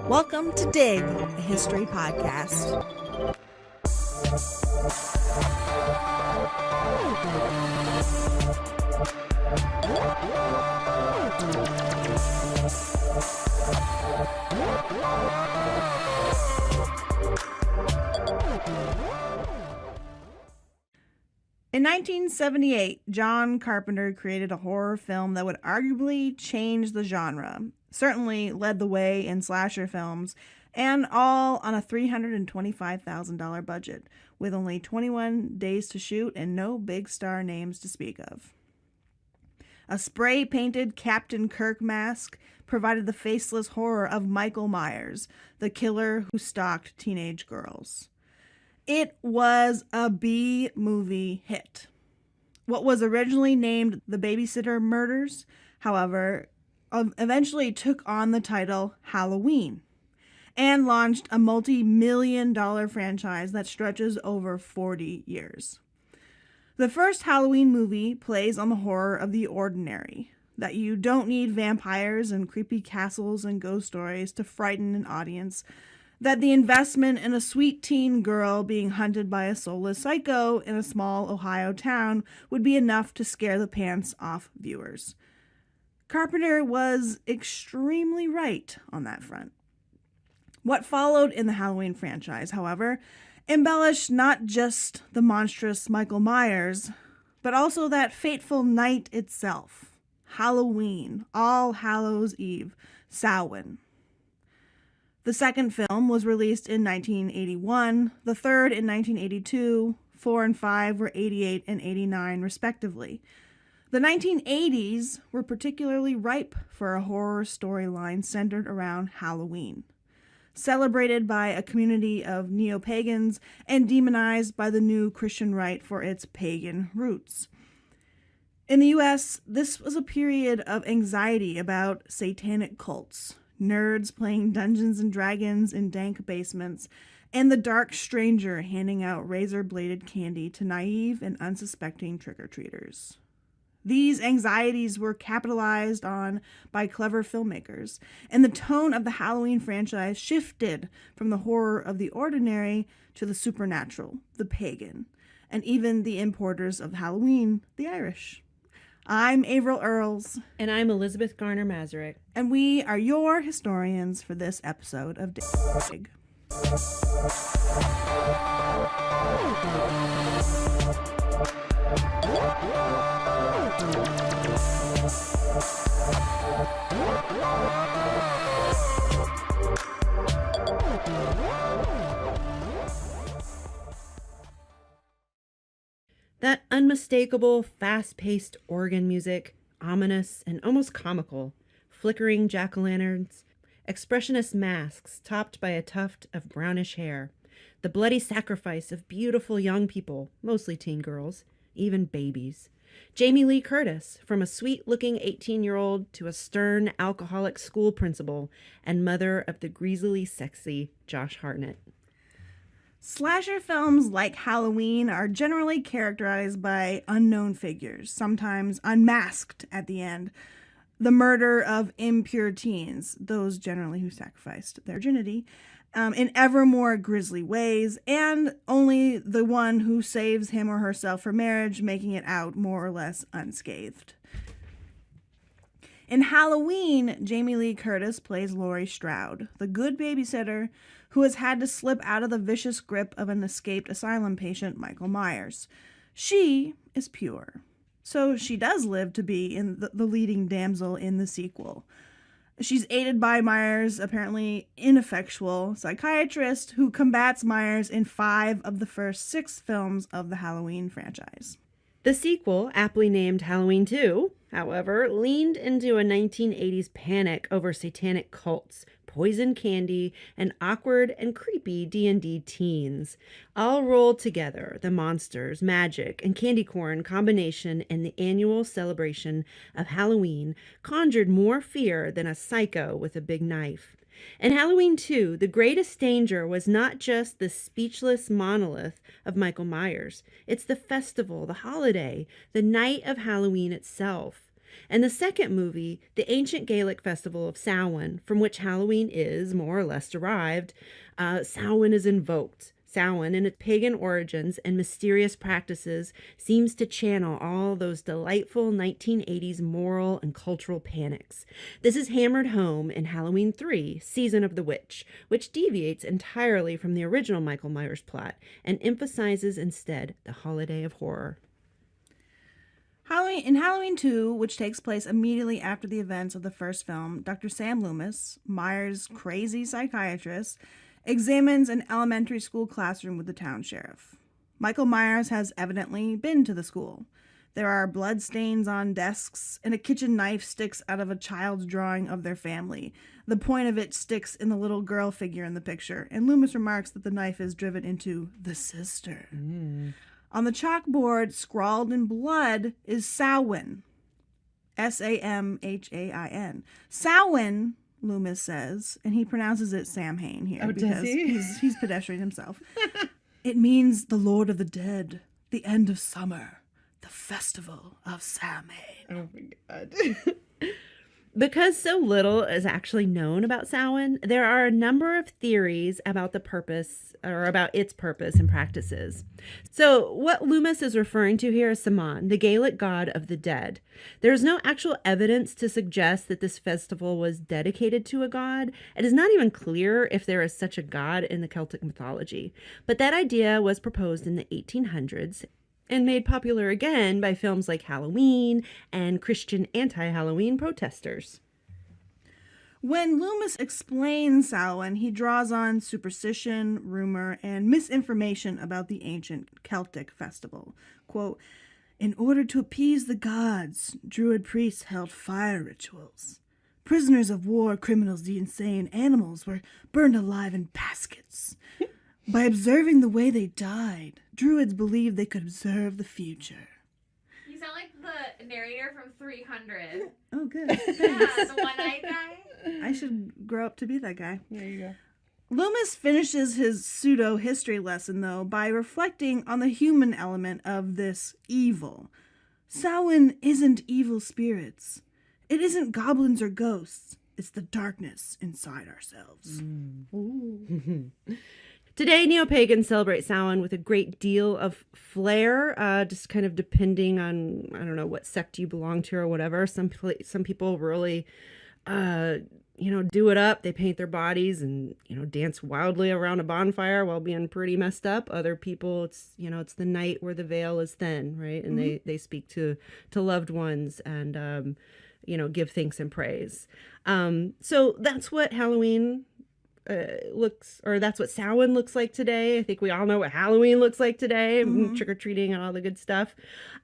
Welcome to Dig, a history podcast. In 1978, John Carpenter created a horror film that would arguably change the genre, certainly led the way in slasher films, and all on a $325,000 budget, with only 21 days to shoot and no big star names to speak of. A spray-painted Captain Kirk mask provided the faceless horror of Michael Meyers, the killer who stalked teenage girls. It was a B-movie hit. What was originally named The Babysitter Murders, however, eventually took on the title Halloween and launched a multi-million-dollar franchise that stretches over 40 years. The first Halloween movie plays on the horror of the ordinary, that you don't need vampires and creepy castles and ghost stories to frighten an audience, that the investment in a sweet teen girl being hunted by a soulless psycho in a small Ohio town would be enough to scare the pants off viewers. Carpenter was extremely right on that front. What followed in the Halloween franchise, however, embellished not just the monstrous Michael Meyers, but also that fateful night itself, Halloween, All Hallows Eve, Samhain. The second film was released in 1981, the third in 1982, 4 and 5 were 88 and 89 respectively. The 1980s were particularly ripe for a horror storyline centered around Halloween, celebrated by a community of neo-pagans and demonized by the new Christian right for its pagan roots. In the US, this was a period of anxiety about satanic cults, nerds playing Dungeons and Dragons in dank basements, and the dark stranger handing out razor-bladed candy to naive and unsuspecting trick-or-treaters. These anxieties were capitalized on by clever filmmakers, and the tone of the Halloween franchise shifted from the horror of the ordinary to the supernatural, the pagan, and even the importers of Halloween, the Irish. I'm Avril Earls. And I'm Elizabeth Garner-Mazurek. And we are your historians for this episode of Dig. That unmistakable, fast-paced organ music, ominous and almost comical, flickering jack-o'-lanterns, expressionist masks topped by a tuft of brownish hair, the bloody sacrifice of beautiful young people, mostly teen girls, even babies. Jamie Lee Curtis, from a sweet-looking 18-year-old to a stern alcoholic school principal and mother of the greasily sexy Josh Hartnett. Slasher films like Halloween are generally characterized by unknown figures, sometimes unmasked at the end. The murder of impure teens, those generally who sacrificed their virginity, in ever more grisly ways, and only the one who saves him or herself for marriage making it out more or less unscathed. In Halloween, Jamie Lee Curtis plays Laurie Strode, the good babysitter who has had to slip out of the vicious grip of an escaped asylum patient, Michael Meyers. She is pure, so she does live to be in the leading damsel in the sequel. She's aided by Meyers' apparently ineffectual psychiatrist who combats Meyers in 5 of the first 6 films of the Halloween franchise. The sequel, aptly named Halloween 2, however, leaned into a 1980s panic over satanic cults, poison candy, and awkward and creepy D&D teens. All rolled together, the monsters, magic, and candy corn combination in the annual celebration of Halloween conjured more fear than a psycho with a big knife. In Halloween 2, the greatest danger was not just the speechless monolith of Michael Meyers. It's the festival, the holiday, the night of Halloween itself. And the second movie, the ancient Gaelic festival of Samhain, from which Halloween is more or less derived, Samhain is invoked. Samhain, in its pagan origins and mysterious practices, seems to channel all those delightful 1980s moral and cultural panics. This is hammered home in Halloween 3, Season of the Witch, which deviates entirely from the original Michael Meyers plot and emphasizes instead the holiday of horror. In Halloween 2, which takes place immediately after the events of the first film, Dr. Sam Loomis, Myers' crazy psychiatrist, examines an elementary school classroom with the town sheriff. Michael Meyers has evidently been to the school. There are blood stains on desks, and a kitchen knife sticks out of a child's drawing of their family. The point of it sticks in the little girl figure in the picture, and Loomis remarks that the knife is driven into the sister. On the chalkboard, scrawled in blood, is Samhain. Samhain. Samhain, Loomis says, and he pronounces it Samhain here because he's pedestrian himself. It means the Lord of the Dead, the end of summer, the festival of Samhain. Oh my God. Because so little is actually known about Samhain, there are a number of theories about the purpose, or about its purpose and practices. So what Loomis is referring to here is Samhain, the Gaelic god of the dead. There is no actual evidence to suggest that this festival was dedicated to a god. It is not even clear if there is such a god in the Celtic mythology. But that idea was proposed in the 1800s and made popular again by films like Halloween and Christian anti-Halloween protesters. When Loomis explains Samhain, he draws on superstition, rumor, and misinformation about the ancient Celtic festival. Quote, in order to appease the gods, Druid priests held fire rituals. Prisoners of war, criminals, the insane animals were burned alive in baskets. By observing the way they died, Druids believed they could observe the future. You sound like the narrator from 300. Oh, good. Yeah, the one-eyed guy. I should grow up to be that guy. There you go. Loomis finishes his pseudo-history lesson, though, by reflecting on the human element of this evil. Samhain isn't evil spirits. It isn't goblins or ghosts. It's the darkness inside ourselves. Today, neo-pagans celebrate Samhain with a great deal of flair, just kind of depending on, I don't know, what sect you belong to or whatever. Some people really, do it up. They paint their bodies and, dance wildly around a bonfire while being pretty messed up. Other people, it's the night where the veil is thin, right? And they speak to loved ones and, give thanks and praise. So that's what Halloween that's what Samhain looks like today. I think we all know what Halloween looks like today, trick-or-treating and all the good stuff.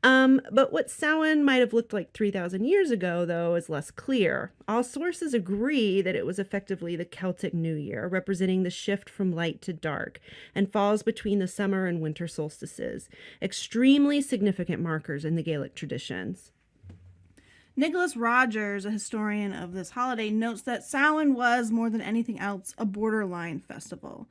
But what Samhain might have looked like 3,000 years ago, though, is less clear. All sources agree that it was effectively the Celtic New Year, representing the shift from light to dark, and falls between the summer and winter solstices, extremely significant markers in the Gaelic traditions. Nicholas Rogers, a historian of this holiday, notes that Samhain was, more than anything else, a borderline festival.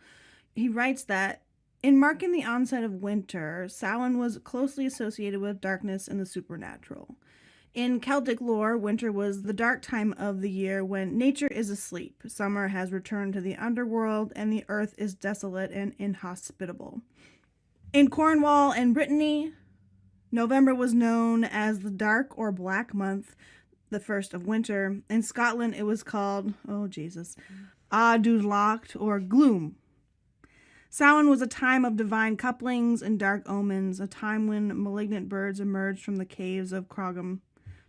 He writes that, in marking the onset of winter, Samhain was closely associated with darkness and the supernatural. In Celtic lore, winter was the dark time of the year when nature is asleep, summer has returned to the underworld, and the earth is desolate and inhospitable. In Cornwall and Brittany, November was known as the dark or black month, the first of winter. In Scotland, it was called, Adúlacht or gloom. Samhain was a time of divine couplings and dark omens, a time when malignant birds emerged from the caves of Crogam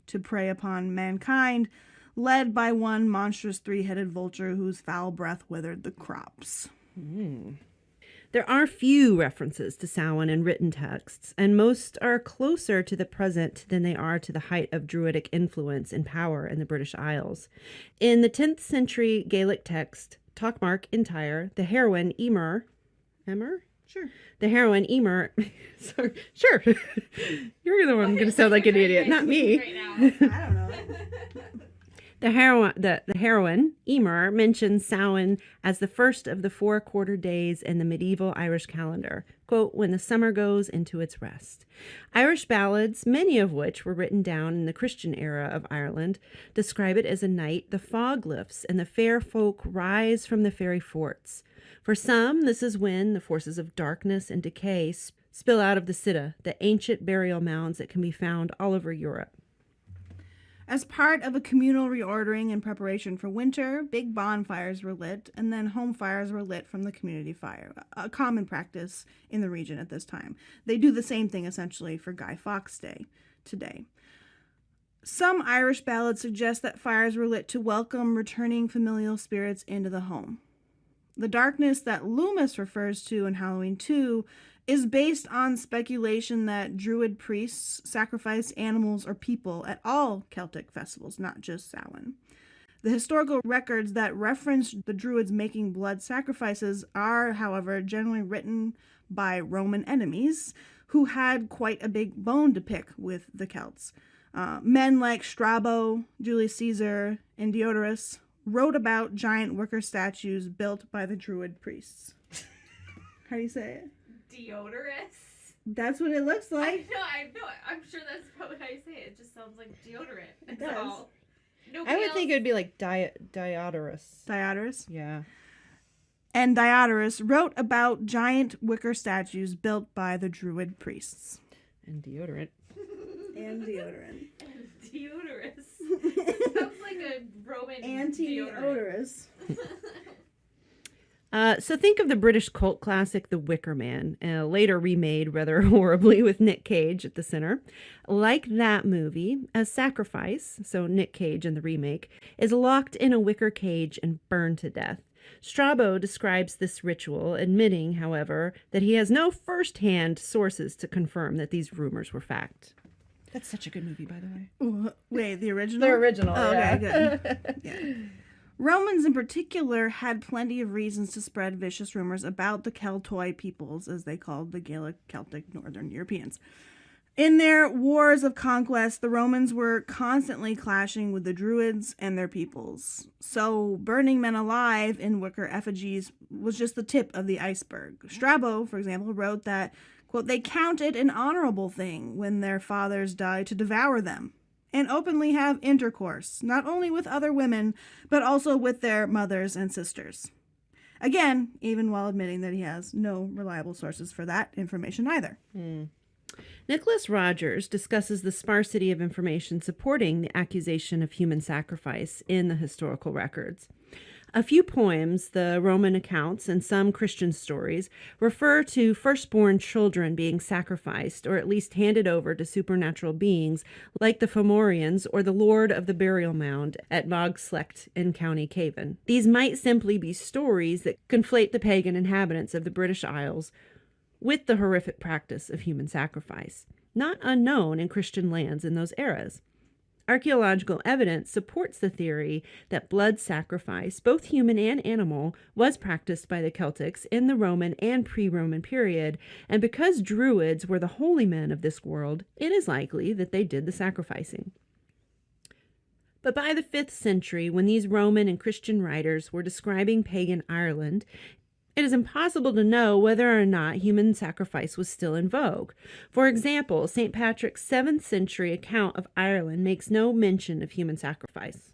to prey upon mankind, led by one monstrous three-headed vulture whose foul breath withered the crops. There are few references to Samhain in written texts, and most are closer to the present than they are to the height of Druidic influence and power in the British Isles. In the 10th century Gaelic text, Tochmarc Entire, the heroine Emer? Sure. The heroine Emer, sorry, sure. You're the one going to sound like an idiot, not me. Right now. I don't know. The heroine, Emer, mentions Samhain as the first of the 4 quarter days in the medieval Irish calendar, quote, when the summer goes into its rest. Irish ballads, many of which were written down in the Christian era of Ireland, describe it as a night the fog lifts and the fair folk rise from the fairy forts. For some, this is when the forces of darkness and decay spill out of the Siddha, the ancient burial mounds that can be found all over Europe. As part of a communal reordering in preparation for winter, big bonfires were lit, and then home fires were lit from the community fire, a common practice in the region at this time. They do the same thing, essentially, for Guy Fawkes Day today. Some Irish ballads suggest that fires were lit to welcome returning familial spirits into the home. The darkness that Loomis refers to in Halloween 2 is based on speculation that Druid priests sacrificed animals or people at all Celtic festivals, not just Samhain. The historical records that reference the Druids making blood sacrifices are, however, generally written by Roman enemies who had quite a big bone to pick with the Celts. Men like Strabo, Julius Caesar, and Diodorus wrote about giant wicker statues built by the Druid priests. How do you say it? Deodorus? That's what it looks like. I know. I'm sure that's probably how you say it. It just sounds like deodorant. It does. All. I would think it would be like Diodorus. Diodorus? Yeah. And Diodorus wrote about giant wicker statues built by the Druid priests. And deodorant. And deodorant. And deodorus. It sounds like a Roman Anti-odorous. So think of the British cult classic The Wicker Man, later remade rather horribly with Nick Cage at the center. Like that movie, a sacrifice, so Nick Cage in the remake, is locked in a wicker cage and burned to death. Strabo describes this ritual, admitting, however, that he has no first-hand sources to confirm that these rumors were fact. That's such a good movie, by the way. Wait, the original? The original, oh, yeah. Okay, good. Yeah. Romans in particular had plenty of reasons to spread vicious rumors about the Celtoi peoples, as they called the Gaelic Celtic Northern Europeans. In their wars of conquest, the Romans were constantly clashing with the Druids and their peoples. So burning men alive in wicker effigies was just the tip of the iceberg. Strabo, for example, wrote that, quote, they counted an honorable thing when their fathers died to devour them and openly have intercourse, not only with other women, but also with their mothers and sisters. Again, even while admitting that he has no reliable sources for that information either. Nicholas Rogers discusses the sparsity of information supporting the accusation of human sacrifice in the historical records. A few poems, the Roman accounts, and some Christian stories refer to firstborn children being sacrificed or at least handed over to supernatural beings like the Fomorians or the Lord of the Burial Mound at Mogslecht in County Cavan. These might simply be stories that conflate the pagan inhabitants of the British Isles with the horrific practice of human sacrifice, not unknown in Christian lands in those eras. Archaeological evidence supports the theory that blood sacrifice, both human and animal, was practiced by the Celtics in the Roman and pre-Roman period, and because Druids were the holy men of this world, it is likely that they did the sacrificing. But by the 5th century, when these Roman and Christian writers were describing pagan Ireland, it is impossible to know whether or not human sacrifice was still in vogue. For example, St. Patrick's 7th century account of Ireland makes no mention of human sacrifice.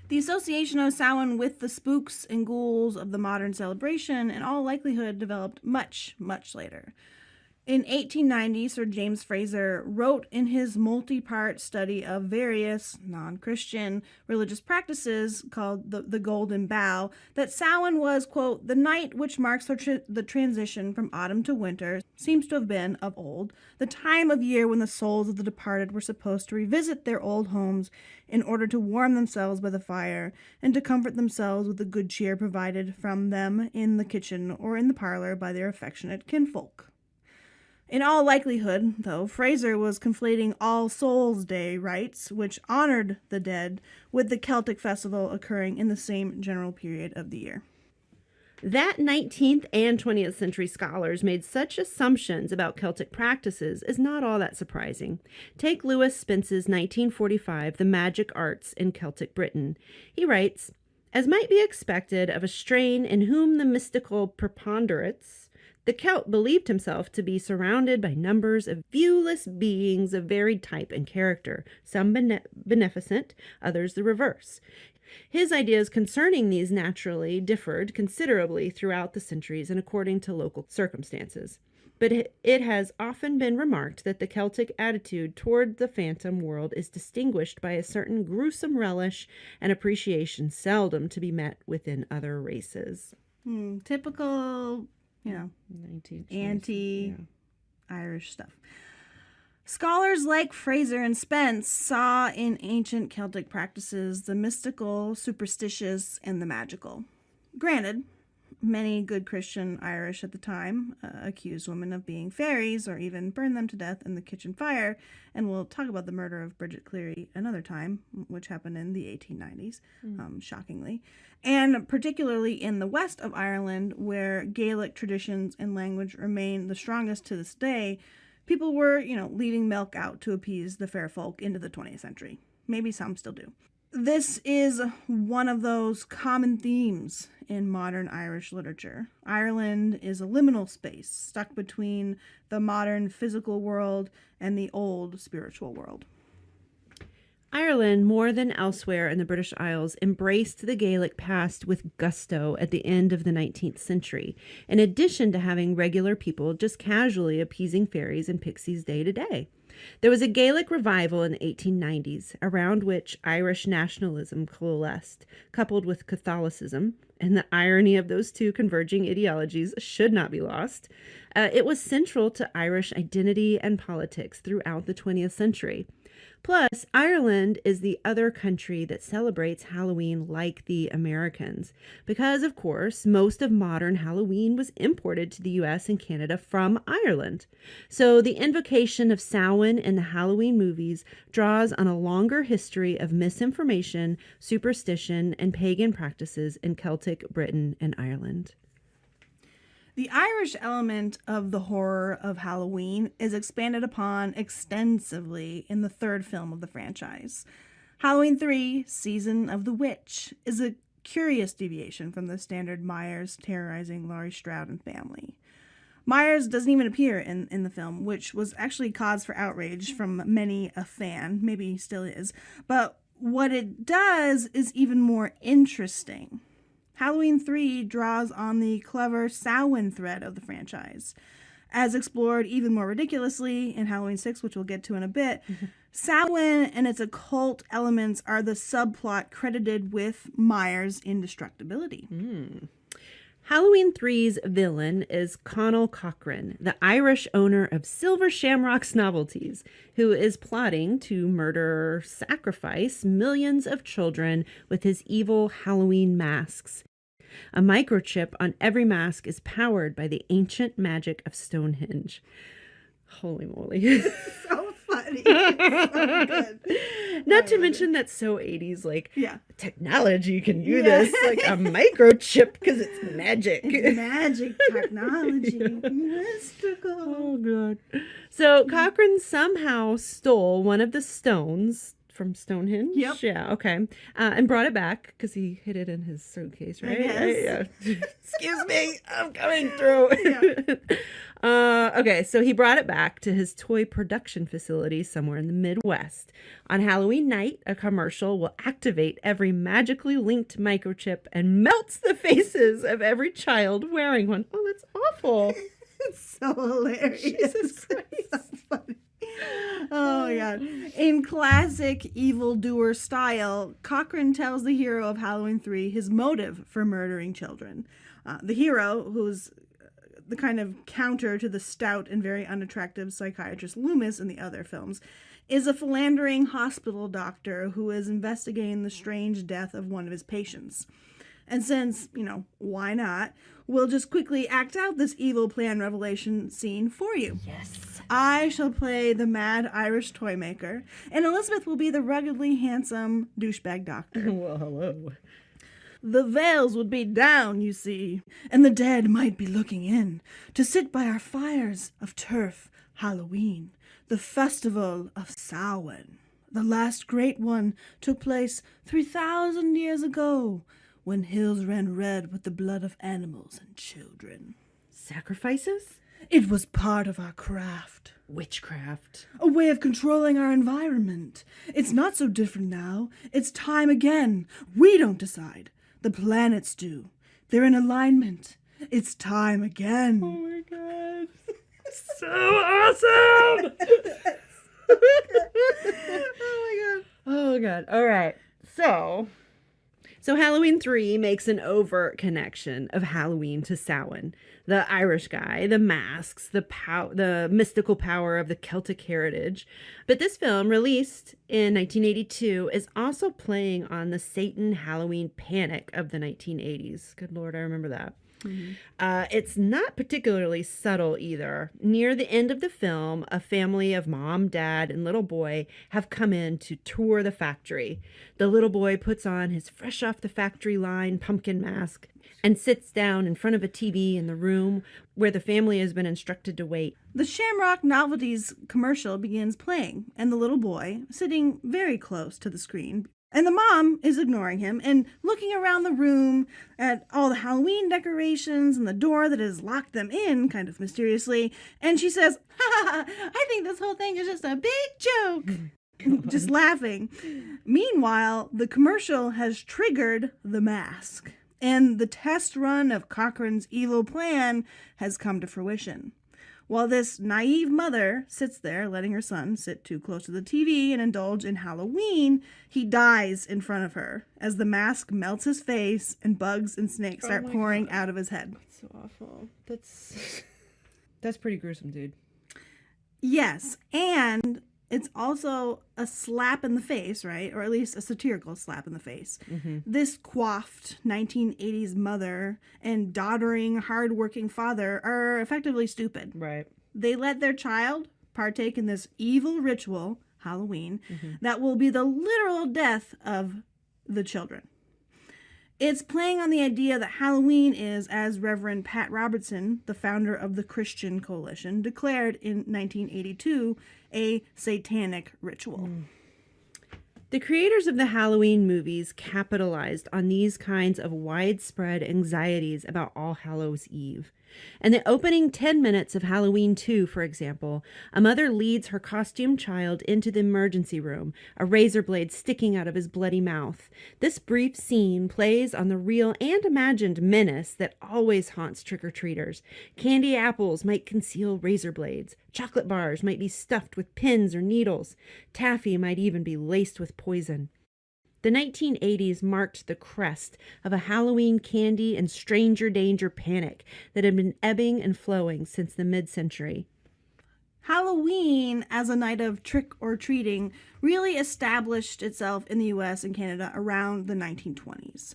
The association of Samhain with the spooks and ghouls of the modern celebration in all likelihood developed much, much later. In 1890, Sir James Fraser wrote in his multi-part study of various non-Christian religious practices called the Golden Bough that Samhain was, quote, the night which marks the transition from autumn to winter, seems to have been, of old, the time of year when the souls of the departed were supposed to revisit their old homes in order to warm themselves by the fire and to comfort themselves with the good cheer provided from them in the kitchen or in the parlor by their affectionate kinfolk. In all likelihood, though, Fraser was conflating All Souls' Day rites, which honored the dead, with the Celtic festival occurring in the same general period of the year. That 19th and 20th century scholars made such assumptions about Celtic practices is not all that surprising. Take Lewis Spence's 1945 The Magic Arts in Celtic Britain. He writes, "As might be expected of a strain in whom the mystical preponderates, the Celt believed himself to be surrounded by numbers of viewless beings of varied type and character, some beneficent, others the reverse. His ideas concerning these naturally differed considerably throughout the centuries and according to local circumstances. But it has often been remarked that the Celtic attitude toward the phantom world is distinguished by a certain gruesome relish and appreciation seldom to be met within other races." Typical, 19th anti-Irish stuff. Scholars like Fraser and Spence saw in ancient Celtic practices the mystical, superstitious, and the magical. Granted, many good Christian Irish at the time accused women of being fairies or even burned them to death in the kitchen fire, and we'll talk about the murder of Bridget Cleary another time, which happened in the 1890s, shockingly. And particularly in the west of Ireland, where Gaelic traditions and language remain the strongest to this day, people were, leaving milk out to appease the fair folk into the 20th century. Maybe some still do. This is one of those common themes in modern Irish literature. Ireland is a liminal space stuck between the modern physical world and the old spiritual world. Ireland, more than elsewhere in the British Isles, embraced the Gaelic past with gusto at the end of the 19th century, in addition to having regular people just casually appeasing fairies and pixies day to day. There was a Gaelic Revival in the 1890s, around which Irish nationalism coalesced, coupled with Catholicism, and the irony of those two converging ideologies should not be lost. It was central to Irish identity and politics throughout the 20th century. Plus, Ireland is the other country that celebrates Halloween like the Americans, because, of course, most of modern Halloween was imported to the U.S. and Canada from Ireland. So the invocation of Samhain in the Halloween movies draws on a longer history of misinformation, superstition, and pagan practices in Celtic Britain and Ireland. The Irish element of the horror of Halloween is expanded upon extensively in the third film of the franchise. Halloween 3, Season of the Witch, is a curious deviation from the standard Meyers terrorizing Laurie Strode and family. Meyers doesn't even appear in the film, which was actually cause for outrage from many a fan, maybe he still is, but what it does is even more interesting. Halloween 3 draws on the clever Samhain thread of the franchise. As explored even more ridiculously in Halloween 6, which we'll get to in a bit, Samhain and its occult elements are the subplot credited with Meyers' indestructibility. Halloween 3's villain is Conall Cochrane, the Irish owner of Silver Shamrock's Novelties, who is plotting to sacrifice millions of children with his evil Halloween masks. A microchip on every mask is powered by the ancient magic of Stonehenge. Holy moly. So funny. So good. Not to mention that's so 80s, technology can do Yeah. this, like a microchip, because it's magic. It's magic technology. Mystical. Oh, God. So Cochrane somehow stole one of the stones from Stonehenge. Yep. Yeah, okay. And brought it back because he hid it in his suitcase, right? Yes. Yeah. Excuse me, I'm coming through. Yeah. Okay, so he brought it back to his toy production facility somewhere in the Midwest. On Halloween night, a commercial will activate every magically linked microchip and melts the faces of every child wearing one. Oh, that's awful. It's so hilarious. Jesus Christ. It's so funny. Oh, my God. In classic evildoer style, Cochrane tells the hero of Halloween 3 his motive for murdering children. The hero, who's the kind of counter to the stout and very unattractive psychiatrist Loomis in the other films, is a philandering hospital doctor who is investigating the strange death of one of his patients. And since, why not, we'll just quickly act out this evil plan revelation scene for you. Yes. I shall play the mad Irish toy maker, and Elizabeth will be the ruggedly handsome douchebag doctor. Well, hello. the veils would be down, you see, and the dead might be looking in to sit by our fires of turf. Halloween, the festival of Samhain. The last great one took place 3,000 years ago, when hills ran red with the blood of animals and children. Sacrifices? It was part of our craft. Witchcraft. A way of controlling our environment. It's not so different now. It's time again. We don't decide. The planets do. They're in alignment. It's time again. Oh my god. So awesome! Oh my god. Oh god. All right. So Halloween 3 makes an overt connection of Halloween to Samhain, the Irish guy, the masks, the mystical power of the Celtic heritage. But this film, released in 1982, is also playing on the Satan Halloween panic of the 1980s. Good Lord, I remember that. Mm-hmm. It's not particularly subtle either. Near the end of the film, a family of mom, dad, and little boy have come in to tour the factory. The little boy puts on his fresh off the factory line pumpkin mask and sits down in front of a TV in the room where the family has been instructed to wait. The Shamrock Novelties commercial begins playing, and the little boy, sitting very close to the screen, and the mom is ignoring him and looking around the room at all the Halloween decorations and the door that has locked them in, kind of mysteriously. And she says, "Ha, I think this whole thing is just a big joke." Just laughing. Meanwhile, the commercial has triggered the mask, and the test run of Cochrane's evil plan has come to fruition. While this naive mother sits there letting her son sit too close to the TV and indulge in Halloween, he dies in front of her as the mask melts his face and bugs and snakes start pouring out of his head. That's so awful. That's pretty gruesome, dude. Yes, and it's also a slap in the face, right? Or at least a satirical slap in the face. Mm-hmm. This coiffed 1980s mother and doddering, hardworking father are effectively stupid. Right. They let their child partake in this evil ritual, Halloween, that will be the literal death of the children. It's playing on the idea that Halloween is, as Reverend Pat Robertson, the founder of the Christian Coalition, declared in 1982, a satanic ritual. The creators of the Halloween movies capitalized on these kinds of widespread anxieties about All Hallows Eve. In the opening 10 minutes of Halloween 2, for example, a mother leads her costumed child into the emergency room, a razor blade sticking out of his bloody mouth. This brief scene plays on the real and imagined menace that always haunts trick-or-treaters. Candy apples might conceal razor blades. Chocolate bars might be stuffed with pins or needles. Taffy might even be laced with poison. The 1980s marked the crest of a Halloween candy and stranger danger panic that had been ebbing and flowing since the mid-century. Halloween as a night of trick-or-treating really established itself in the US and Canada around the 1920s.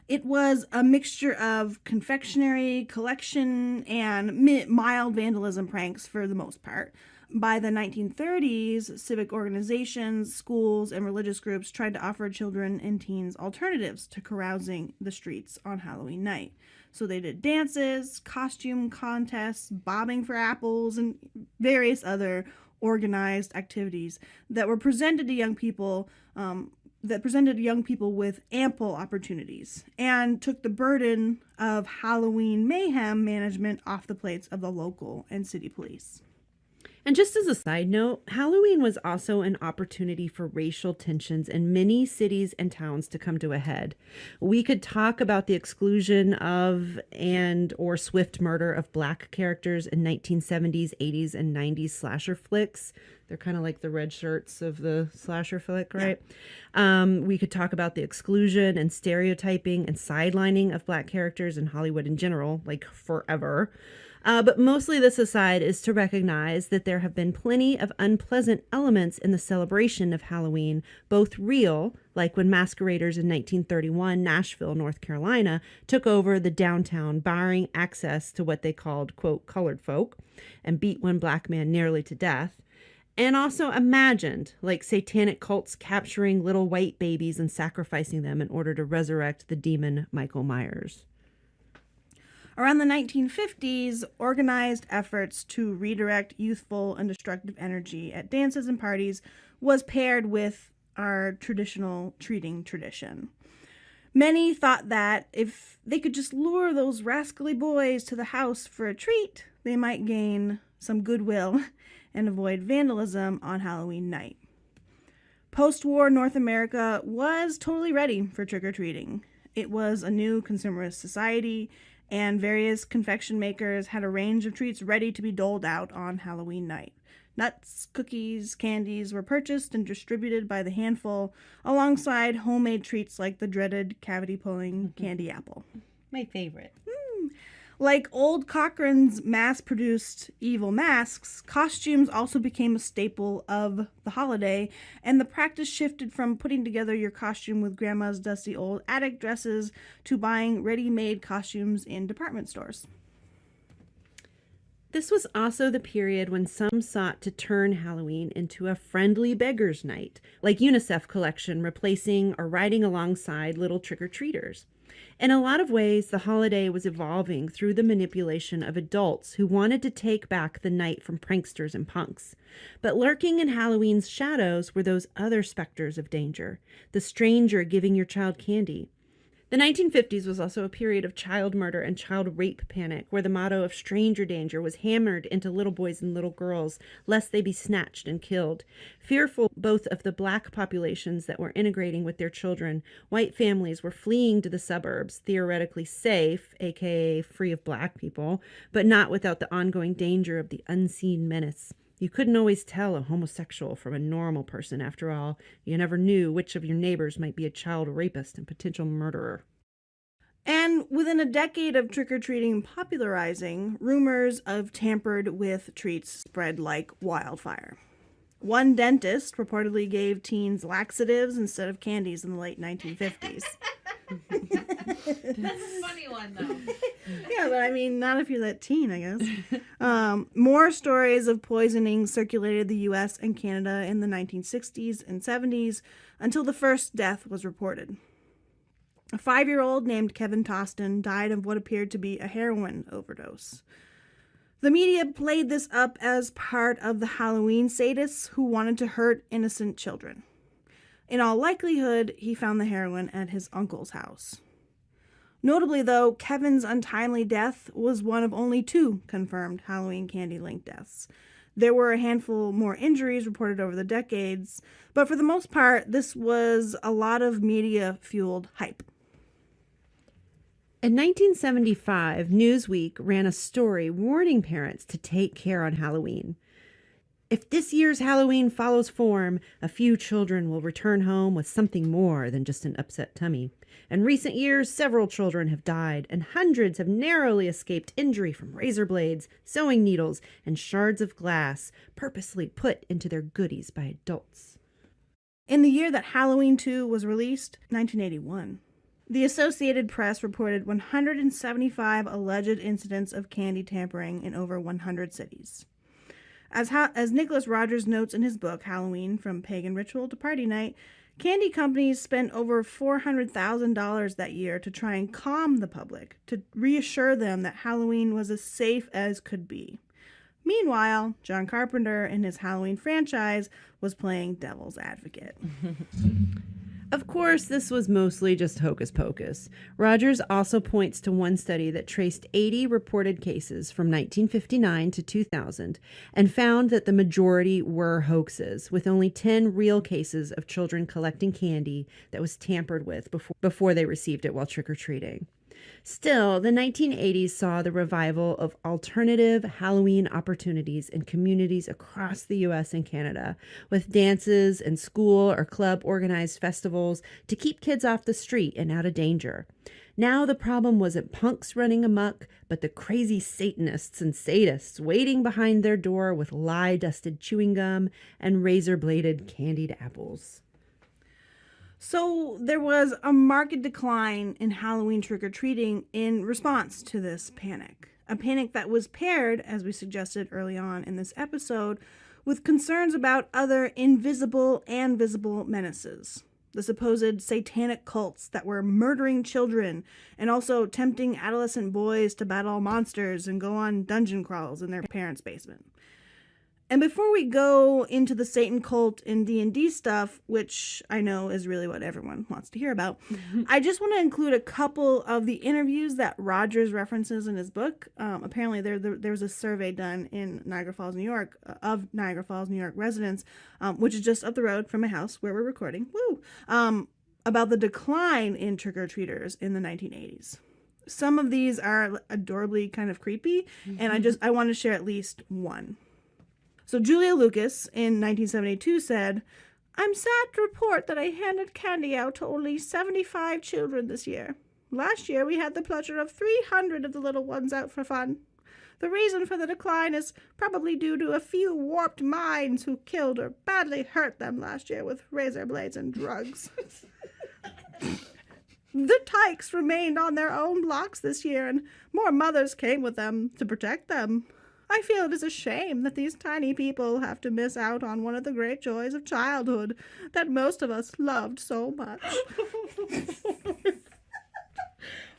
It was a mixture of confectionery, collection, and mild vandalism pranks for the most part. By the 1930s, civic organizations, schools, and religious groups tried to offer children and teens alternatives to carousing the streets on Halloween night. So they did dances, costume contests, bobbing for apples, and various other organized activities that were presented to young people with ample opportunities and took the burden of Halloween mayhem management off the plates of the local and city police. And just as a side note, Halloween was also an opportunity for racial tensions in many cities and towns to come to a head. We could talk about the exclusion of and or swift murder of Black characters in 1970s, 80s, and 90s slasher flicks. They're kind of like the red shirts of the slasher flick, right? Yeah. We could talk about the exclusion and stereotyping and sidelining of Black characters in Hollywood in general, like forever. But mostly this aside is to recognize that there have been plenty of unpleasant elements in the celebration of Halloween, both real, like when masqueraders in 1931 Nashville, North Carolina, took over the downtown, barring access to what they called, quote, colored folk, and beat one Black man nearly to death, and also imagined, like satanic cults capturing little white babies and sacrificing them in order to resurrect the demon Michael Meyers. Around the 1950s, organized efforts to redirect youthful and destructive energy at dances and parties was paired with our traditional treating tradition. Many thought that if they could just lure those rascally boys to the house for a treat, they might gain some goodwill and avoid vandalism on Halloween night. Post-war North America was totally ready for trick-or-treating. It was a new consumerist society, and various confection makers had a range of treats ready to be doled out on Halloween night. Nuts, cookies, candies were purchased and distributed by the handful, alongside homemade treats like the dreaded cavity-pulling candy apple. My favorite. Like old Cochrane's mass-produced evil masks, costumes also became a staple of the holiday, and the practice shifted from putting together your costume with grandma's dusty old attic dresses to buying ready-made costumes in department stores. This was also the period when some sought to turn Halloween into a friendly beggar's night, like UNICEF collection replacing or riding alongside little trick-or-treaters. In a lot of ways, the holiday was evolving through the manipulation of adults who wanted to take back the night from pranksters and punks. But lurking in Halloween's shadows were those other specters of danger, the stranger giving your child candy. The 1950s was also a period of child murder and child rape panic, where the motto of stranger danger was hammered into little boys and little girls, lest they be snatched and killed. Fearful both of the black populations that were integrating with their children, white families were fleeing to the suburbs, theoretically safe, aka free of black people, but not without the ongoing danger of the unseen menace. You couldn't always tell a homosexual from a normal person, after all. You never knew which of your neighbors might be a child rapist and potential murderer. And within a decade of trick-or-treating popularizing, rumors of tampered with treats spread like wildfire. One dentist reportedly gave teens laxatives instead of candies in the late 1950s. That's a funny one, though. Yeah, but I mean, not if you're that teen, I guess. More stories of poisoning circulated the U.S. and Canada in the 1960s and 70s until the first death was reported. A 5-year-old named Kevin Toston died of what appeared to be a heroin overdose. The media played this up as part of the Halloween sadists who wanted to hurt innocent children. In all likelihood, he found the heroin at his uncle's house. Notably, though, Kevin's untimely death was one of only 2 confirmed Halloween candy-linked deaths. There were a handful more injuries reported over the decades, but for the most part, this was a lot of media-fueled hype. In 1975, Newsweek ran a story warning parents to take care on Halloween. If this year's Halloween follows form, a few children will return home with something more than just an upset tummy. In recent years, several children have died, and hundreds have narrowly escaped injury from razor blades, sewing needles, and shards of glass purposely put into their goodies by adults. In the year that Halloween 2 was released, 1981, the Associated Press reported 175 alleged incidents of candy tampering in over 100 cities. As Nicholas Rogers notes in his book, Halloween, From Pagan Ritual to Party Night, candy companies spent over $400,000 that year to try and calm the public, to reassure them that Halloween was as safe as could be. Meanwhile, John Carpenter in his Halloween franchise was playing devil's advocate. Of course, this was mostly just hocus pocus. Rogers also points to one study that traced 80 reported cases from 1959 to 2000 and found that the majority were hoaxes, with only 10 real cases of children collecting candy that was tampered with before they received it while trick-or-treating. Still, the 1980s saw the revival of alternative Halloween opportunities in communities across the U.S. and Canada, with dances and school or club organized festivals to keep kids off the street and out of danger. Now the problem wasn't punks running amok, but the crazy Satanists and sadists waiting behind their door with lye-dusted chewing gum and razor-bladed candied apples. So there was a marked decline in Halloween trick-or-treating in response to this panic. A panic that was paired, as we suggested early on in this episode, with concerns about other invisible and visible menaces. The supposed satanic cults that were murdering children and also tempting adolescent boys to battle monsters and go on dungeon crawls in their parents' basement. And before we go into the Satan cult and D&D stuff, which I know is really what everyone wants to hear about, I just want to include a couple of the interviews that Rogers references in his book. Apparently there was a survey done in Niagara Falls, New York, of Niagara Falls, New York residents, which is just up the road from my house where we're recording, about the decline in trick-or-treaters in the 1980s. Some of these are adorably kind of creepy, and I want to share at least one. So Julia Lucas in 1972 said, "I'm sad to report that I handed candy out to only 75 children this year. Last year we had the pleasure of 300 of the little ones out for fun. The reason for the decline is probably due to a few warped minds who killed or badly hurt them last year with razor blades and drugs. The tykes remained on their own blocks this year, and more mothers came with them to protect them. I feel it is a shame that these tiny people have to miss out on one of the great joys of childhood that most of us loved so much."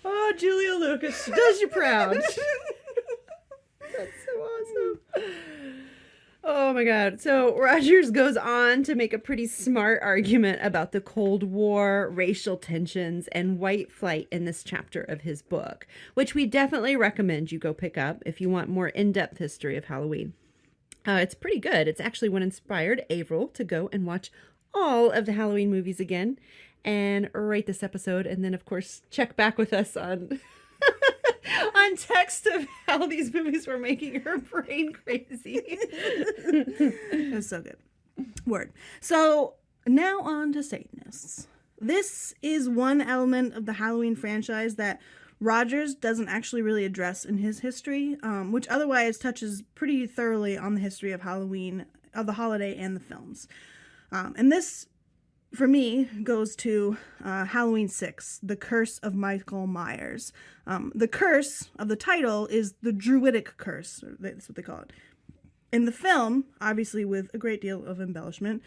Oh, Julia Lucas, she does you proud. That's so awesome. Oh my God. So Rogers goes on to make a pretty smart argument about the Cold War, racial tensions, and white flight in this chapter of his book, which we definitely recommend you go pick up if you want more in-depth history of Halloween. It's pretty good. It's actually what inspired Avril to go and watch all of the Halloween movies again and rate this episode, and then of course check back with us on on text of how these movies were making her brain crazy. It was so good. Word. So now on to Satanists. This is one element of the Halloween franchise that Rogers doesn't actually really address in his history, which otherwise touches pretty thoroughly on the history of Halloween, of the holiday and the films. And this, for me, goes to Halloween 6, The Curse of Michael Meyers. The curse of the title is the Druidic curse, or that's what they call it. In the film, obviously with a great deal of embellishment,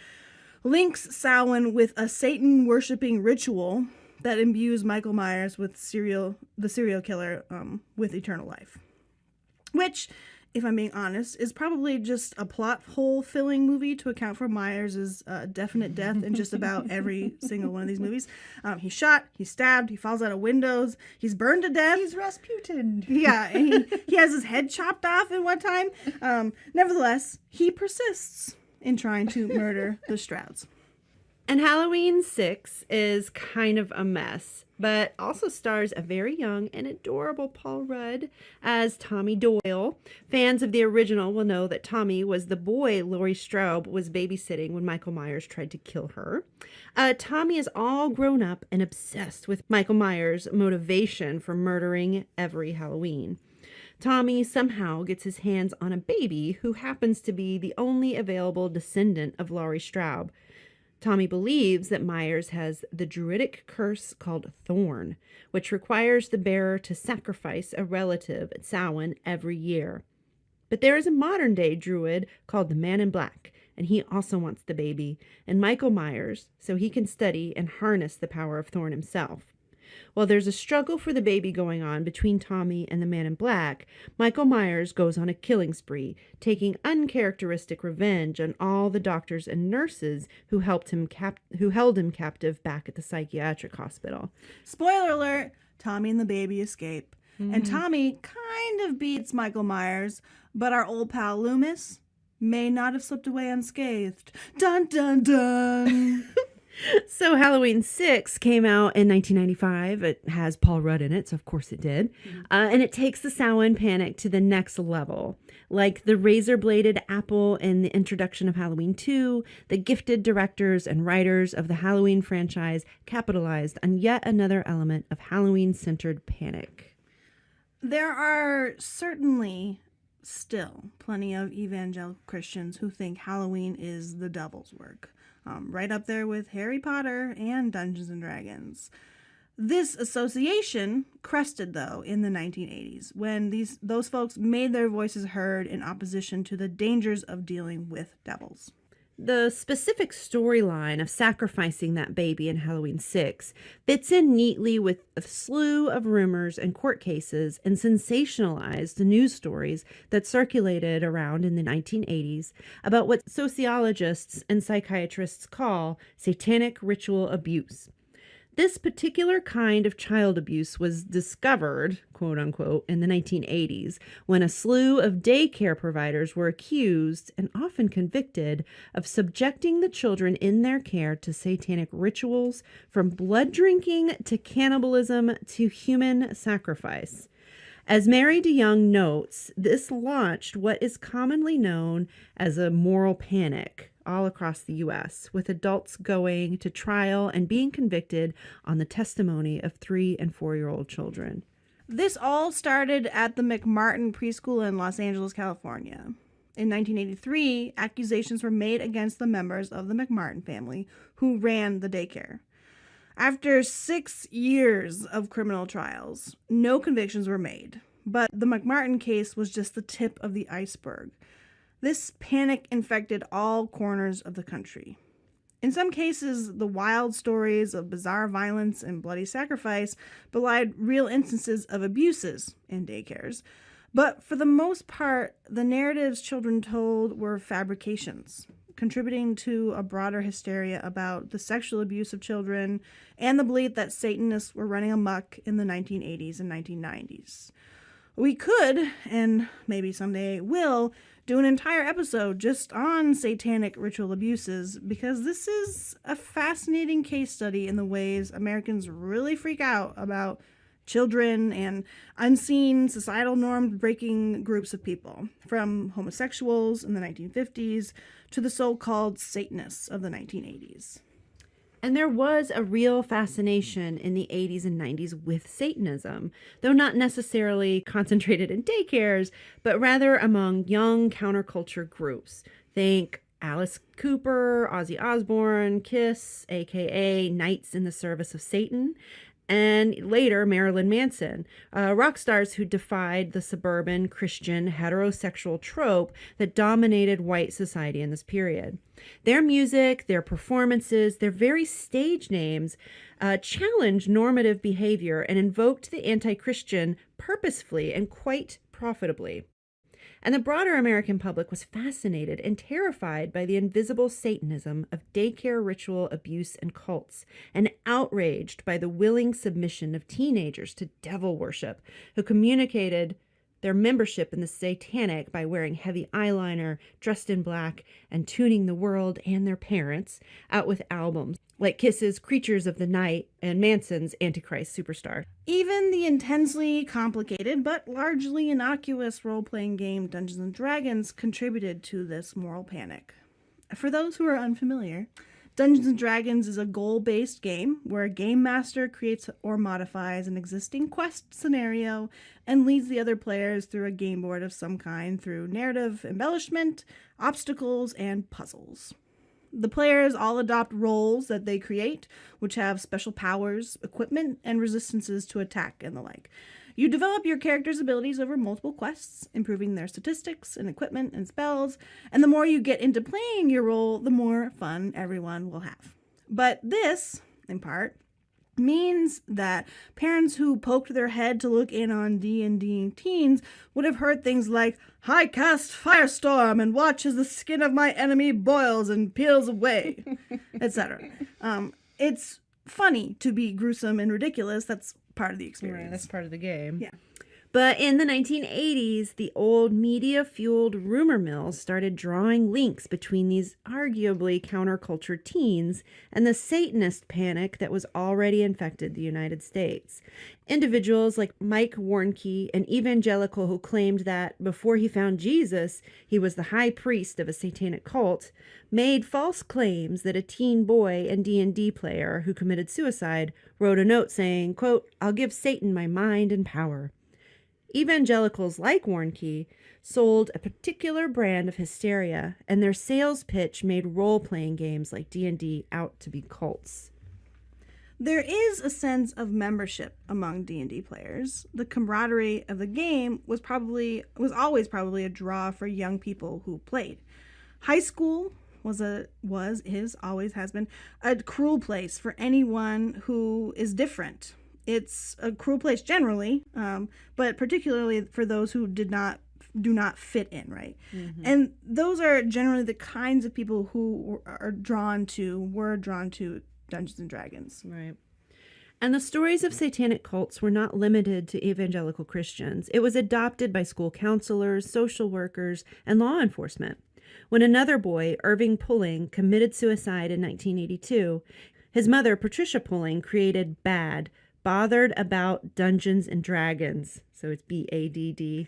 links Samhain with a Satan-worshipping ritual that imbues Michael Myers with the serial killer with eternal life. Which, if I'm being honest, is probably just a plot hole filling movie to account for Myers' definite death in just about every single one of these movies. He's shot, he's stabbed, he falls out of windows, he's burned to death. He's Rasputin. Yeah, and he has his head chopped off at one time. Nevertheless, he persists in trying to murder the Strouds. And Halloween 6 is kind of a mess, but also stars a very young and adorable Paul Rudd as Tommy Doyle. Fans of the original will know that Tommy was the boy Laurie Strode was babysitting when Michael Myers tried to kill her. Tommy is all grown up and obsessed with Michael Myers' motivation for murdering every Halloween. Tommy somehow gets his hands on a baby who happens to be the only available descendant of Laurie Strode. Tommy believes that Myers has the druidic curse called Thorn, which requires the bearer to sacrifice a relative at Samhain every year. But there is a modern-day druid called the Man in Black, and he also wants the baby, and Michael Myers, so he can study and harness the power of Thorn himself. While there's a struggle for the baby going on between Tommy and the Man in Black, Michael Myers goes on a killing spree, taking uncharacteristic revenge on all the doctors and nurses who held him captive back at the psychiatric hospital. Spoiler alert, Tommy and the baby escape. And Tommy kind of beats Michael Myers, but our old pal Loomis may not have slipped away unscathed. Dun, dun, dun. So Halloween 6 came out in 1995. It has Paul Rudd in it, so of course it did. And it takes the Samhain panic to the next level. Like the razor-bladed apple in the introduction of Halloween 2, the gifted directors and writers of the Halloween franchise capitalized on yet another element of Halloween-centered panic. There are certainly still plenty of evangelical Christians who think Halloween is the devil's work. Right up there with Harry Potter and Dungeons and Dragons. This association crested, though, in the 1980s when those folks made their voices heard in opposition to the dangers of dealing with devils. The specific storyline of sacrificing that baby in Halloween 6 fits in neatly with a slew of rumors and court cases and sensationalized news stories that circulated around in the 1980s about what sociologists and psychiatrists call satanic ritual abuse. This particular kind of child abuse was discovered, quote unquote, in the 1980s when a slew of daycare providers were accused and often convicted of subjecting the children in their care to satanic rituals, from blood drinking to cannibalism to human sacrifice. As Mary DeYoung notes, this launched what is commonly known as a moral panic all across the U.S., with adults going to trial and being convicted on the testimony of 3- and 4-year-old children. This all started at the McMartin Preschool in Los Angeles, California. In 1983, accusations were made against the members of the McMartin family who ran the daycare. After 6 years of criminal trials, no convictions were made, but the McMartin case was just the tip of the iceberg. This panic infected all corners of the country. In some cases, the wild stories of bizarre violence and bloody sacrifice belied real instances of abuses in daycares. But for the most part, the narratives children told were fabrications, contributing to a broader hysteria about the sexual abuse of children and the belief that Satanists were running amok in the 1980s and 1990s. We could, and maybe someday will, do an entire episode just on satanic ritual abuses, because this is a fascinating case study in the ways Americans really freak out about children and unseen societal norm breaking groups of people, from homosexuals in the 1950s to the so-called Satanists of the 1980s. And there was a real fascination in the 80s and 90s with Satanism, though not necessarily concentrated in daycares, but rather among young counterculture groups. Think Alice Cooper, Ozzy Osbourne, Kiss, aka Knights in the Service of Satan, and later Marilyn Manson, rock stars who defied the suburban Christian heterosexual trope that dominated white society in this period. Their music, their performances, their very stage names challenged normative behavior and invoked the anti-Christian purposefully and quite profitably. And the broader American public was fascinated and terrified by the invisible Satanism of daycare ritual abuse and cults, and outraged by the willing submission of teenagers to devil worship, who communicated their membership in the Satanic by wearing heavy eyeliner, dressed in black, and tuning the world and their parents out with albums like Kiss's Creatures of the Night and Manson's Antichrist Superstar. Even the intensely complicated but largely innocuous role-playing game Dungeons & Dragons contributed to this moral panic. For those who are unfamiliar, Dungeons & Dragons is a goal-based game where a game master creates or modifies an existing quest scenario and leads the other players through a game board of some kind through narrative embellishment, obstacles, and puzzles. The players all adopt roles that they create, which have special powers, equipment, and resistances to attack and the like. You develop your character's abilities over multiple quests, improving their statistics and equipment and spells, and the more you get into playing your role, the more fun everyone will have. But this, in part, means that parents who poked their head to look in on D&D teens would have heard things like, "I cast Firestorm and watch as the skin of my enemy boils and peels away," etc. It's funny to be gruesome and ridiculous. That's part of the experience. Right, that's part of the game. Yeah. But in the 1980s, the old media-fueled rumor mill started drawing links between these arguably counterculture teens and the Satanist panic that was already infected the United States. Individuals like Mike Warnke, an evangelical who claimed that before he found Jesus, he was the high priest of a satanic cult, made false claims that a teen boy and D&D player who committed suicide wrote a note saying, quote, "I'll give Satan my mind and power." Evangelicals like Warnke sold a particular brand of hysteria, and their sales pitch made role-playing games like D&D out to be cults. There is a sense of membership among D&D players. The camaraderie of the game was always probably a draw for young people who played. High school always has been a cruel place for anyone who is different. It's a cruel place generally, but particularly for those who do not fit in, right? Mm-hmm. And those are generally the kinds of people who were drawn to Dungeons and Dragons. Right. And the stories of satanic cults were not limited to evangelical Christians. It was adopted by school counselors, social workers, and law enforcement. When another boy, Irving Pulling, committed suicide in 1982, his mother, Patricia Pulling, created BAD, Bothered About Dungeons and Dragons. So it's BADD.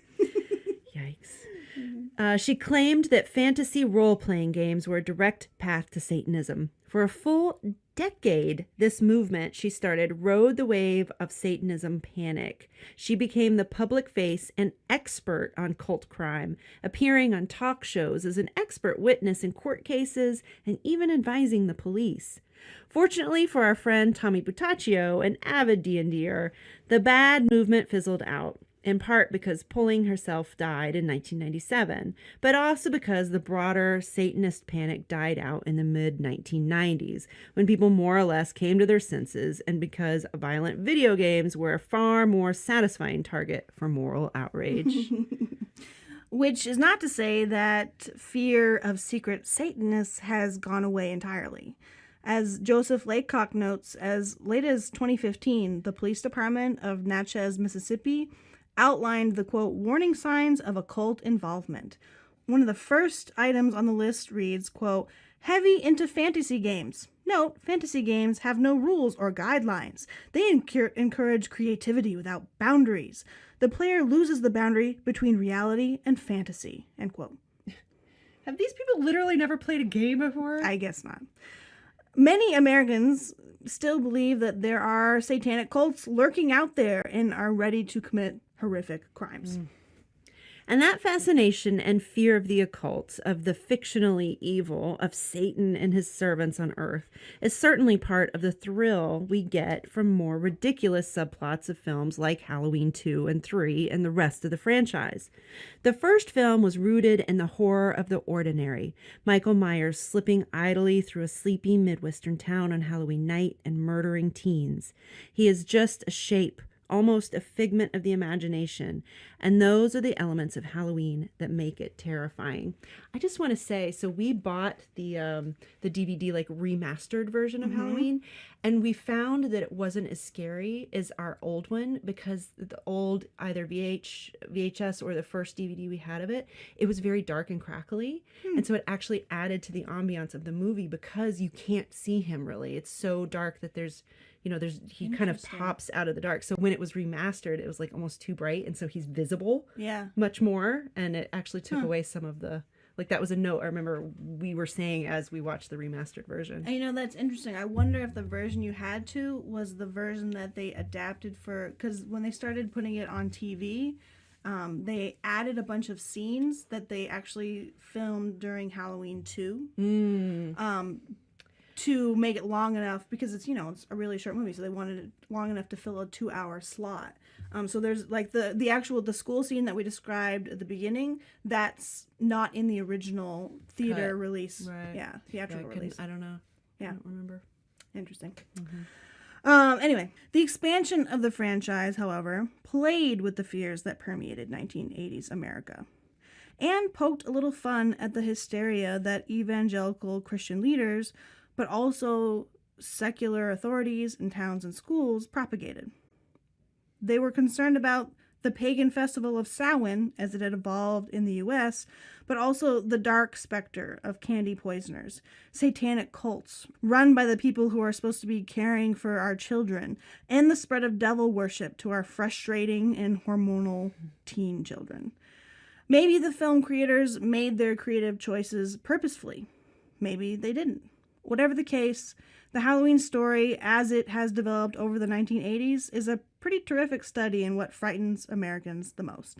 Yikes. She claimed that fantasy role-playing games were a direct path to Satanism. For a full decade, this movement she started rode the wave of Satanism panic. She became the public face and expert on cult crime, appearing on talk shows as an expert witness in court cases and even advising the police. Fortunately for our friend Tommy Butacchio, an avid D&Der, the BAD movement fizzled out. In part because Pulling herself died in 1997, but also because the broader Satanist panic died out in the mid-1990s, when people more or less came to their senses, and because violent video games were a far more satisfying target for moral outrage. Which is not to say that fear of secret Satanists has gone away entirely. As Joseph Laycock notes, as late as 2015, the police department of Natchez, Mississippi, outlined the, quote, warning signs of occult involvement. One of the first items on the list reads, quote, heavy into fantasy games. Note, fantasy games have no rules or guidelines. They encourage creativity without boundaries. The player loses the boundary between reality and fantasy, end quote. Have these people literally never played a game before? I guess not. Many Americans still believe that there are satanic cults lurking out there and are ready to commit horrific crimes. And that fascination and fear of the occult, of the fictionally evil, of Satan and his servants on earth, is certainly part of the thrill we get from more ridiculous subplots of films like Halloween 2 and 3 and the rest of the franchise. The first film was rooted in the horror of the ordinary, Michael Meyers slipping idly through a sleepy Midwestern town on Halloween night and murdering teens. He is just a shape, almost a figment of the imagination, and those are the elements of Halloween that make it terrifying. I just want to say, so we bought the DVD like remastered version of Halloween, and we found that it wasn't as scary as our old one, because the old either VHS or the first DVD we had of it was very dark and crackly, and so it actually added to the ambiance of the movie because you can't see him really. It's so dark that he kind of pops out of the dark. So when it was remastered, it was like almost too bright, and so he's visible much more, and it actually took away some of the, like, that was a note I remember we were saying as we watched the remastered version. And that's interesting. I wonder if the version you had to was the version that they adapted because when they started putting it on TV, they added a bunch of scenes that they actually filmed during Halloween 2. To make it long enough, because it's a really short movie, so they wanted it long enough to fill a 2-hour slot. So there's like the school scene that we described at the beginning, that's not in the original theater release. Right. Yeah, theatrical release. I don't know. Yeah. I don't remember. Interesting. Anyway, the expansion of the franchise, however, played with the fears that permeated 1980s America, and poked a little fun at the hysteria that evangelical Christian leaders, but also secular authorities in towns and schools, propagated. They were concerned about the pagan festival of Samhain as it had evolved in the U.S., but also the dark specter of candy poisoners, satanic cults run by the people who are supposed to be caring for our children, and the spread of devil worship to our frustrating and hormonal teen children. Maybe the film creators made their creative choices purposefully. Maybe they didn't. Whatever the case, the Halloween story, as it has developed over the 1980s, is a pretty terrific study in what frightens Americans the most.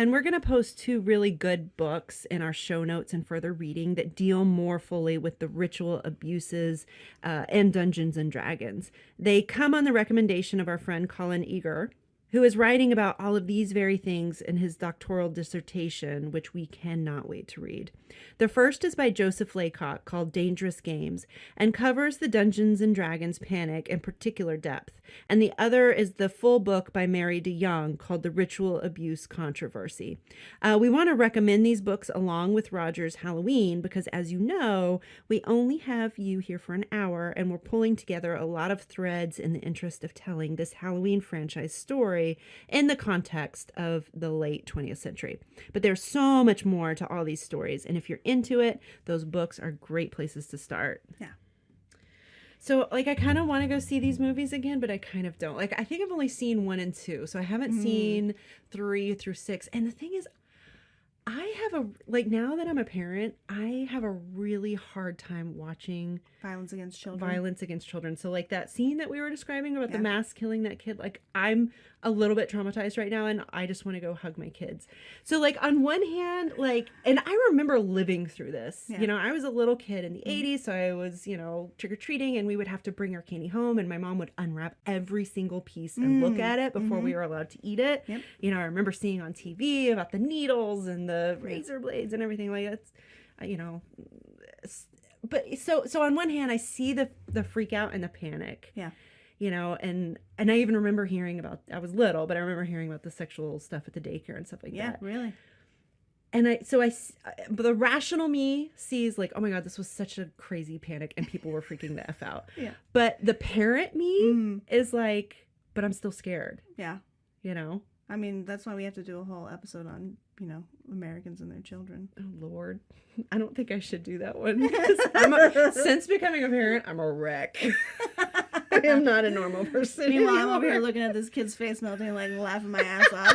And we're going to post 2 really good books in our show notes and further reading that deal more fully with the ritual abuses and Dungeons and Dragons. They come on the recommendation of our friend Colin Eager, who is writing about all of these very things in his doctoral dissertation, which we cannot wait to read. The first is by Joseph Laycock, called Dangerous Games, and covers the Dungeons and Dragons panic in particular depth. And the other is the full book by Mary DeYoung, called The Ritual Abuse Controversy. We want to recommend these books along with Roger's Halloween because, as you know, we only have you here for an hour, and we're pulling together a lot of threads in the interest of telling this Halloween franchise story in the context of the late 20th century. But there's so much more to all these stories, and if you're into it, those books are great places to start. Yeah. So, like, I kind of want to go see these movies again, but I kind of don't. Like, I think I've only seen 1 and 2, so I haven't seen 3 through 6. And the thing is, I have now that I'm a parent, I have a really hard time watching Violence against children. So like that scene that we were describing about the mass killing that kid, like I'm a little bit traumatized right now and I just want to go hug my kids. So like on one hand, like, and I remember living through this, you know, I was a little kid in the 80s. So I was, you know, trick-or-treating and we would have to bring our candy home and my mom would unwrap every single piece and look at it before we were allowed to eat it. Yep. You know, I remember seeing on TV about the needles and the razor blades and everything like that, you know. But so on one hand, I see the freak out and the panic. Yeah. You know, and I even remember hearing about, I was little, but I remember hearing about the sexual stuff at the daycare and stuff like that. Yeah, really. And but the rational me sees like, oh my God, this was such a crazy panic and people were freaking the F out. Yeah. But the parent me is like, but I'm still scared. Yeah. You know? I mean, that's why we have to do a whole episode on, you know, Americans and their children. Oh, Lord. I don't think I should do that one. Since becoming a parent, I'm a wreck. I am not a normal person. Meanwhile, I'm over here looking at this kid's face melting, like laughing my ass off.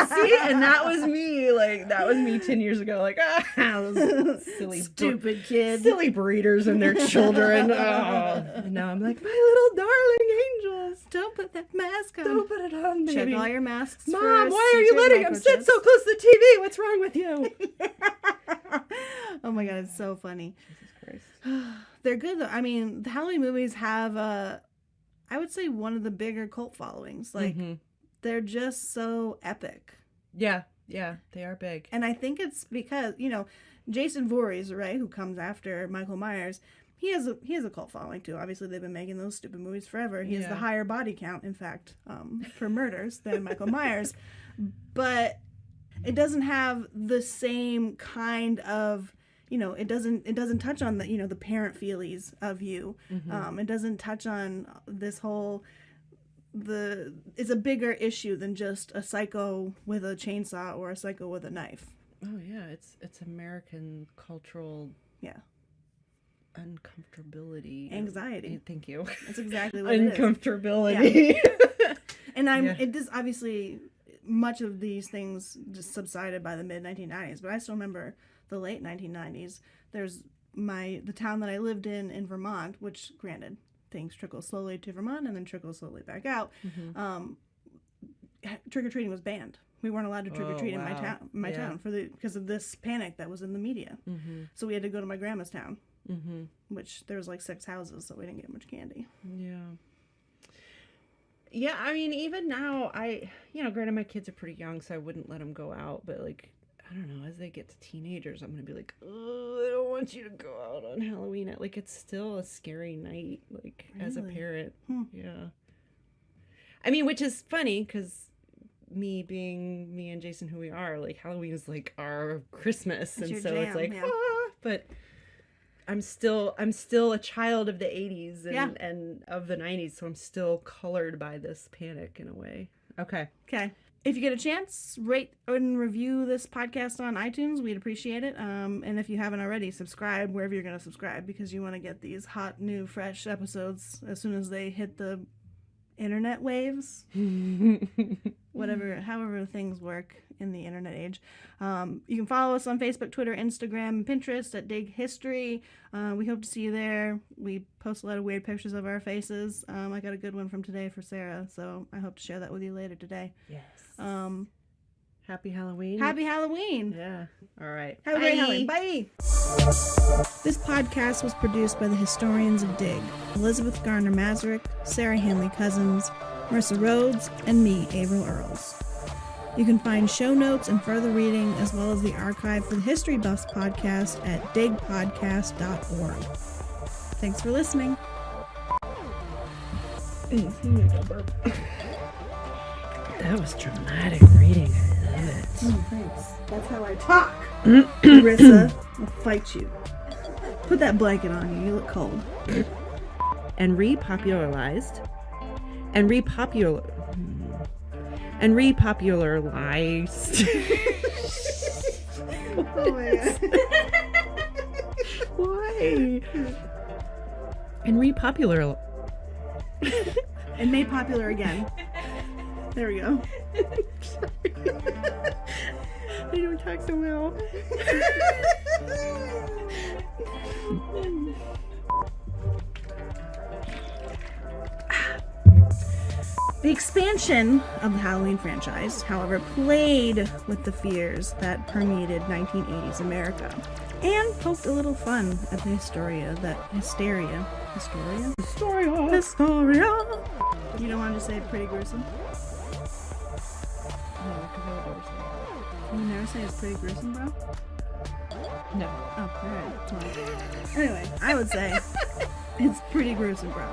See, and that was me. Like, that was me 10 years ago. Like, those silly, stupid kids. Silly breeders and their children. And now I'm like, my little darling angels. Don't put that mask on. Don't put it on, baby. Check all your masks. Mom, why are you letting him sit so close to the TV? What's wrong with you? Oh my God, it's so funny. Jesus Christ. They're good though. I mean, the Halloween movies have I would say one of the bigger cult followings. Like they're just so epic. Yeah, they are big. And I think it's because, you know, Jason Voorhees, right, who comes after Michael Meyers, he has a cult following too. Obviously, they've been making those stupid movies forever. He has the higher body count, in fact, for murders than Michael Myers. But it doesn't have the same kind of, you know, it doesn't touch on the, you know, the parent feelies of you. It doesn't touch on this whole, it's a bigger issue than just a psycho with a chainsaw or a psycho with a knife. Oh yeah, it's American cultural uncomfortability, anxiety. Thank you. That's exactly what it is. Uncomfortability. Yeah. And it does obviously much of these things just subsided by the mid 1990s, but I still remember the late 1990s. There's the town that I lived in Vermont, which granted things trickle slowly to Vermont and then trickle slowly back out. Trick-or-treating was banned. We weren't allowed to trick-or-treat in my town because of this panic that was in the media. So we had to go to my grandma's town, which there was like 6 houses, so we didn't get much candy. Yeah, I mean, even now, granted my kids are pretty young, so I wouldn't let them go out, but like, I don't know, as they get to teenagers, I'm going to be like, oh, I don't want you to go out on Halloween. Like, it's still a scary night, like, really? As a parent. Yeah. I mean, which is funny, because me and Jason who we are, like, Halloween is like our Christmas, and so it's like, but I'm still a child of the 80s and of the 90s, so I'm still colored by this panic in a way. Okay. If you get a chance, rate and review this podcast on iTunes. We'd appreciate it. And if you haven't already, subscribe wherever you're going to subscribe, because you want to get these hot, new, fresh episodes as soon as they hit the internet waves. However things work in the internet age. You can follow us on Facebook, Twitter, Instagram, and Pinterest at Dig History. We hope to see you there. We post a lot of weird pictures of our faces. I got a good one from today for Sarah, so I hope to share that with you later today. Yes. Happy Halloween. Happy Halloween. Yeah. All right. Have a great Halloween. Bye. This podcast was produced by the historians of Dig, Elizabeth Garner Mazurek, Sarah Hanley Cousins, Marissa Rhodes, and me, Averill Earls. You can find show notes and further reading, as well as the archive for the History Buffs podcast at digpodcast.org. Thanks for listening. That was dramatic reading. I love it. Oh, thanks. That's how I talk. Marissa, I'll fight you. Put that blanket on you. You look cold. And repopularized. And repopularized. Oh my god. Why? And repopular. And made popular again. There we go. I don't talk so well. The expansion of the Halloween franchise, however, played with the fears that permeated 1980s America and poked a little fun at the hysteria. You don't want to say pretty gruesome? You never say it's pretty gruesome, bro? No. Oh, alright. Well, anyway, I would say it's pretty gruesome, bro.